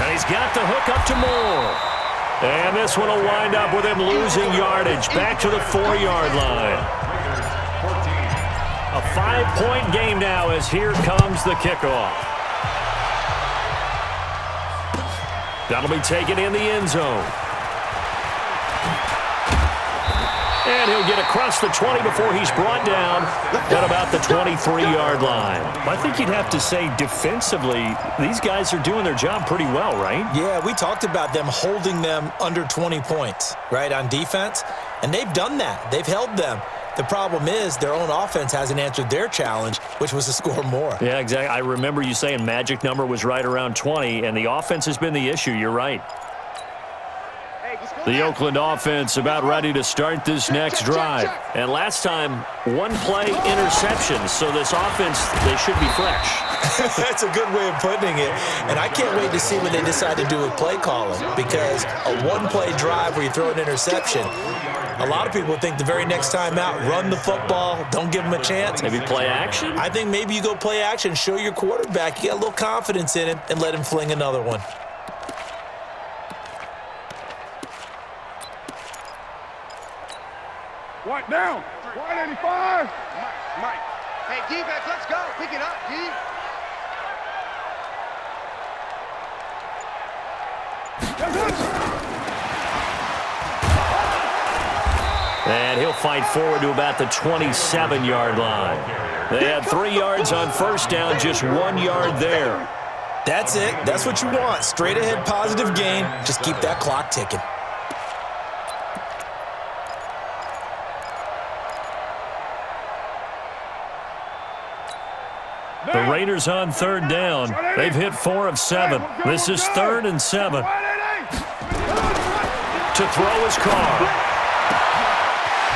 And he's got the hook up to Moore. And this one will wind up with him losing yardage back to the 4-yard line. A 5-point game now as here comes the kickoff. That'll be taken in the end zone. And he'll get across the 20 before he's brought down at about the 23-yard line. I think you'd have to say defensively, these guys are doing their job pretty well, right?
Yeah, we talked about them holding them under 20 points, right, on defense. And they've done that. They've held them. The problem is their own offense hasn't answered their challenge, which was to score more.
Yeah, exactly. I remember you saying magic number was right around 20, and the offense has been the issue. You're right. The Oakland offense about ready to start this next drive. And last time, 1-play interception. So this offense, they should be fresh.
That's a good way of putting it. And I can't wait to see what they decide to do with play calling, because a 1-play drive where you throw an interception, a lot of people think the very next time out, run the football, don't give them a chance.
Maybe play action?
I think maybe you go play action, show your quarterback you got a little confidence in him, and let him fling another one.
White down. 185.
Mike. Hey, defense, let's go. Pick it up, D.
And he'll fight forward to about the 27-yard line. They had 3 yards on first down, just 1 yard there.
That's it. That's what you want. Straight ahead positive gain. Just keep that clock ticking.
The Raiders on third down. They've hit 4 of 7. This is 3rd and 7. To throw is Carr.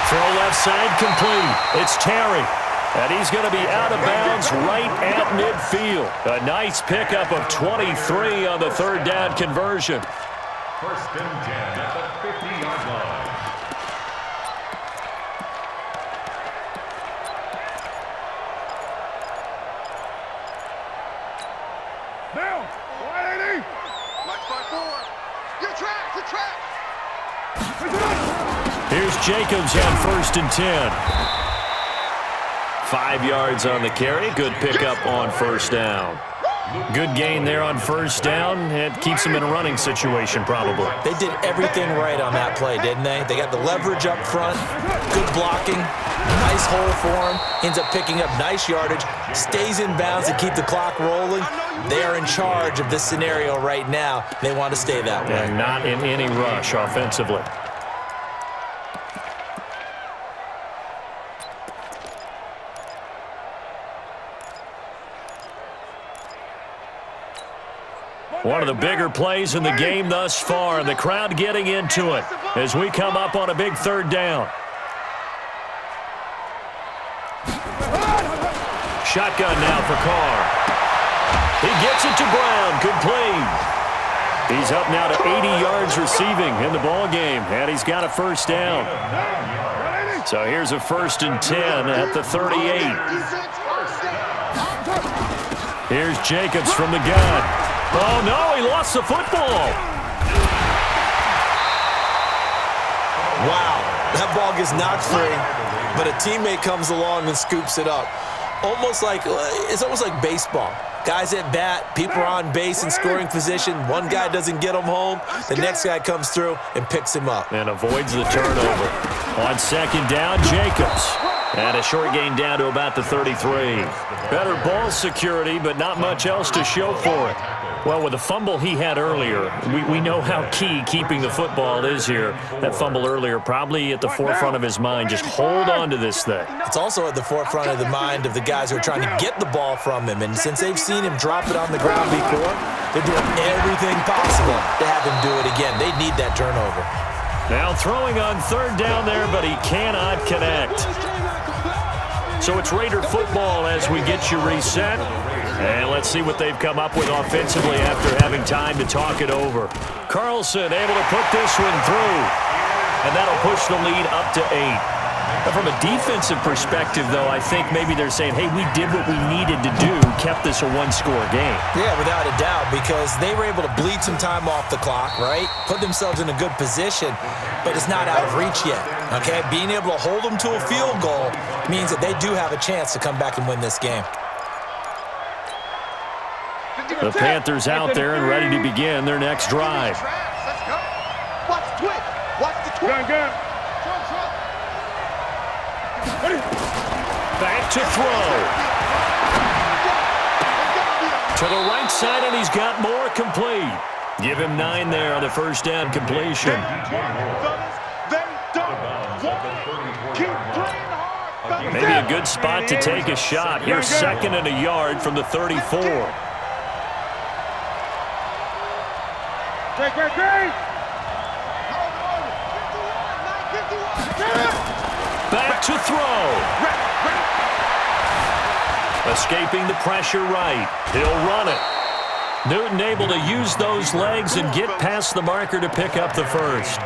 Throw left side complete. It's Terry. And he's going to be out of bounds right at midfield. A nice pickup of 23 on the third down conversion.
1st and 10 at the 50-yard line.
Down. 180.
Watch by 4. Your track, your track.
Here's Jacobs on 1st and 10. 5 yards on the carry. Good pickup on 1st down. Good gain there on 1st down. It keeps them in a running situation probably.
They did everything right on that play, didn't they? They got the leverage up front, good blocking, nice hole for him. Ends up picking up nice yardage, stays in bounds to keep the clock rolling. They are in charge of this scenario right now. They want to stay that way.
And not in any rush offensively. One of the bigger plays in the game thus far, and the crowd getting into it as we come up on a big 3rd down. Shotgun now for Carr. He gets it to Brown, complete. He's up now to 80 yards receiving in the ball game, and he's got a 1st down. So here's a 1st and 10 at the 38. Here's Jacobs from the gun. Oh, no, he lost the football.
Wow, that ball gets knocked free, but a teammate comes along and scoops it up. It's almost like baseball. Guys at bat, people are on base in scoring position. One guy doesn't get him home. The next guy comes through and picks him up.
And avoids the turnover. On 2nd down, Jacobs. And a short gain down to about the 33. Better ball security, but not much else to show for it. Well, with the fumble he had earlier, we know how key keeping the football is here. That fumble earlier probably at the forefront of his mind. Just hold on to this thing.
It's also at the forefront of the mind of the guys who are trying to get the ball from him. And since they've seen him drop it on the ground before, they're doing everything possible to have him do it again. They need that turnover.
Now throwing on 3rd down there, but he cannot connect. So it's Raider football as we get you reset. And let's see what they've come up with offensively after having time to talk it over. Carlson able to put this one through. And that'll push the lead up to 8. But from a defensive perspective, though, I think maybe they're saying, hey, we did what we needed to do, kept this a 1-score game.
Yeah, without a doubt, because they were able to bleed some time off the clock, right? Put themselves in a good position, but it's not out of reach yet, okay? Being able to hold them to a field goal means that they do have a chance to come back and win this game.
The Panthers out there and ready to begin their next drive.
Let's go. Watch the twitch. Watch the twitch.
Gun.
Back to throw. To the right side, and he's got more complete. Give him 9 there on the 1st down completion. Maybe a good spot to take a shot. Here's 2nd and a yard from the 34.
Great.
Back to throw. Escaping the pressure right. He'll run it. Newton able to use those legs and get past the marker to pick up the 1st.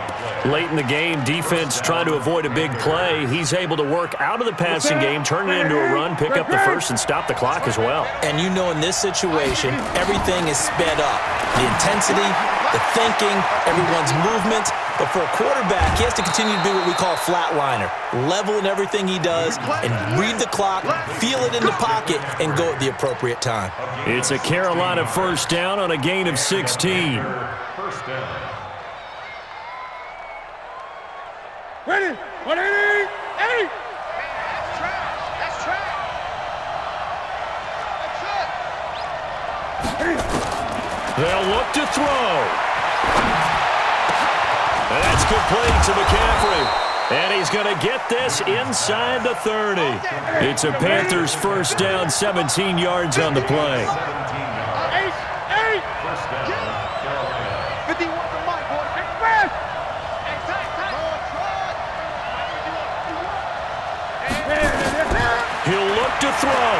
Late in the game, defense trying to avoid a big play. He's able to work out of the passing game, turn it into a run, pick up the 1st, and stop the clock as well.
And you know in this situation, everything is sped up. The intensity, the thinking, everyone's movement. But for a quarterback, he has to continue to be what we call a flatliner. Level in everything he does and read the clock, feel it in the pocket, and go at the appropriate time.
It's a Carolina 1st down on a gain of 16.
1st down.
Ready. 180.
They'll look to throw. And that's complete to McCaffrey. And he's going to get this inside the 30. It's a Panthers first down, 17 yards on the play.
51 to Mike, boy.
He'll look to throw.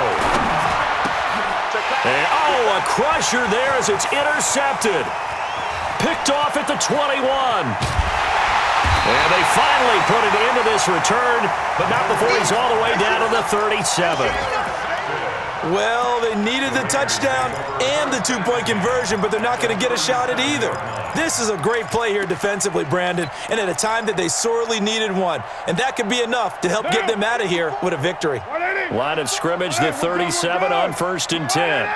And, a crusher there as it's intercepted. Picked off at the 21. And they finally put it into this return, but not before he's all the way down to the 37.
Well, they needed the touchdown and the two-point conversion, but they're not going to get a shot at either. This is a great play here defensively, Brandon, and at a time that they sorely needed one. And that could be enough to help get them out of here with a victory.
Line of scrimmage, the 37 on 1st and 10.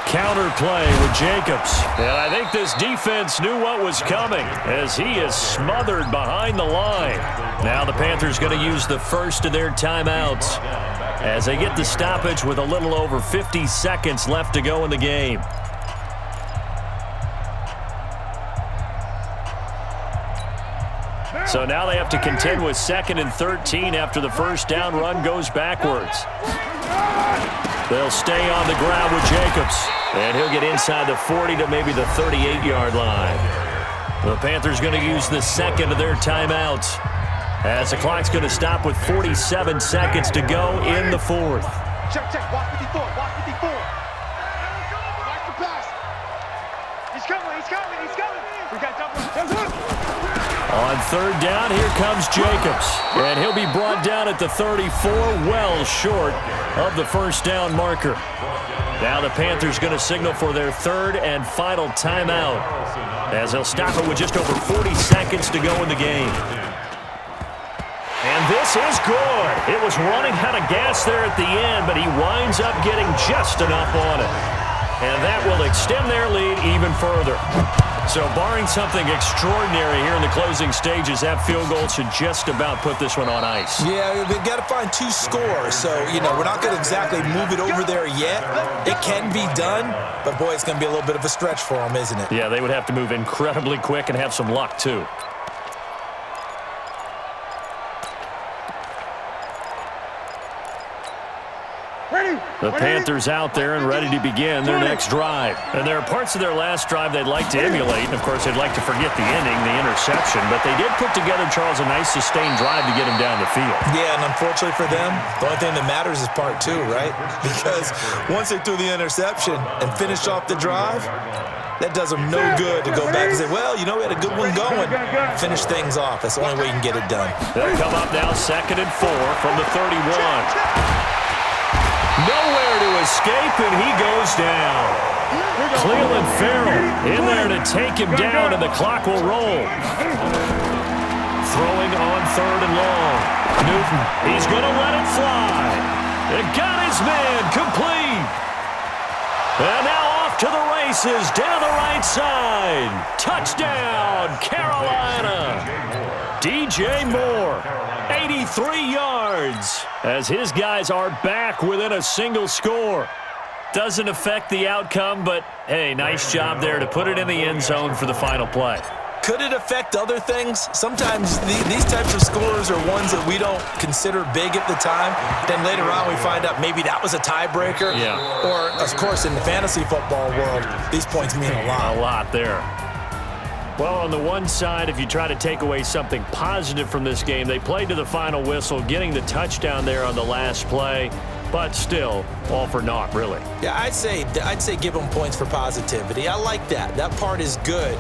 Counter play with Jacobs. And I think this defense knew what was coming as he is smothered behind the line. Now the Panthers going to use the first of their timeouts as they get the stoppage with a little over 50 seconds left to go in the game. So now they have to contend with 2nd and 13 after the first down run goes backwards. They'll stay on the ground with Jacobs. And he'll get inside the 40 to maybe the 38-yard line. The Panthers going to use the second of their timeouts as the clock's going to stop with 47 seconds to go in the 4th.
Check, watch 54, watch 54. Watch the pass. He's coming. We got double.
On 3rd down, here comes Jacobs. And he'll be brought down at the 34, well short of the first down marker. Now the Panthers going to signal for their 3rd and final timeout as they'll stop it with just over 40 seconds to go in the game. And this is good. It was running out of gas there at the end, but he winds up getting just enough on it. And that will extend their lead even further. So barring something extraordinary here in the closing stages, that field goal should just about put this one on ice.
Yeah, we've got to find 2 scores. So, we're not going to exactly move it over there yet. It can be done, but boy, it's going to be a little bit of a stretch for them, isn't it?
Yeah, they would have to move incredibly quick and have some luck, too. The Panthers out there and ready to begin their next drive. And there are parts of their last drive they'd like to emulate. And, of course, they'd like to forget the ending, the interception. But they did put together, Charles, a nice sustained drive to get him down the field.
Yeah, and unfortunately for them, the only thing that matters is part 2, right? Because once they threw the interception and finished off the drive, that does them no good to go back and say, well, we had a good one going. Finish things off. That's the only way you can get it done.
They'll come up now 2nd and 4 from the 31. Nowhere to escape, and he goes down. Cleveland Farrell in there to take him down, and the clock will roll. Throwing on 3rd and long. Newton, he's going to let it fly. It got his man complete. And now off to the races down the right side. Touchdown, Carolina. DJ Moore, 83 yards, as his guys are back within a single score. Doesn't affect the outcome, but, hey, nice job there to put it in the end zone for the final play.
Could it affect other things? Sometimes these types of scores are ones that we don't consider big at the time. Then later on we find out maybe that was a tiebreaker.
Yeah.
Or, of course, in the fantasy football world, these points mean a lot.
A lot there. Well, on the one side, if you try to take away something positive from this game, they played to the final whistle, getting the touchdown there on the last play, but still, all for naught, really.
Yeah, I'd say give them points for positivity. I like that. That part is good.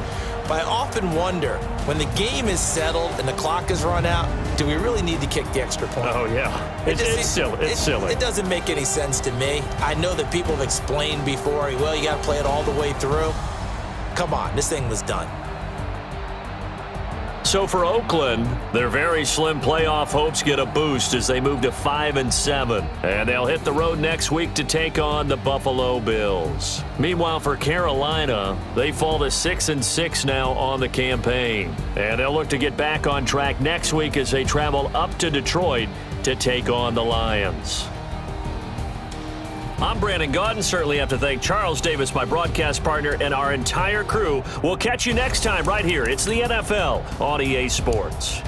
But I often wonder, when the game is settled and the clock is run out, do we really need to kick the extra point?
Oh, yeah. It's silly. It's silly.
It doesn't make any sense to me. I know that people have explained before, well, you got to play it all the way through. Come on, this thing was done.
So for Oakland, their very slim playoff hopes get a boost as they move to 5-7. And they'll hit the road next week to take on the Buffalo Bills. Meanwhile, for Carolina, they fall to 6-6 now on the campaign. And they'll look to get back on track next week as they travel up to Detroit to take on the Lions. I'm Brandon Gaudin. Certainly have to thank Charles Davis, my broadcast partner, and our entire crew. We'll catch you next time right here. It's the NFL on EA Sports.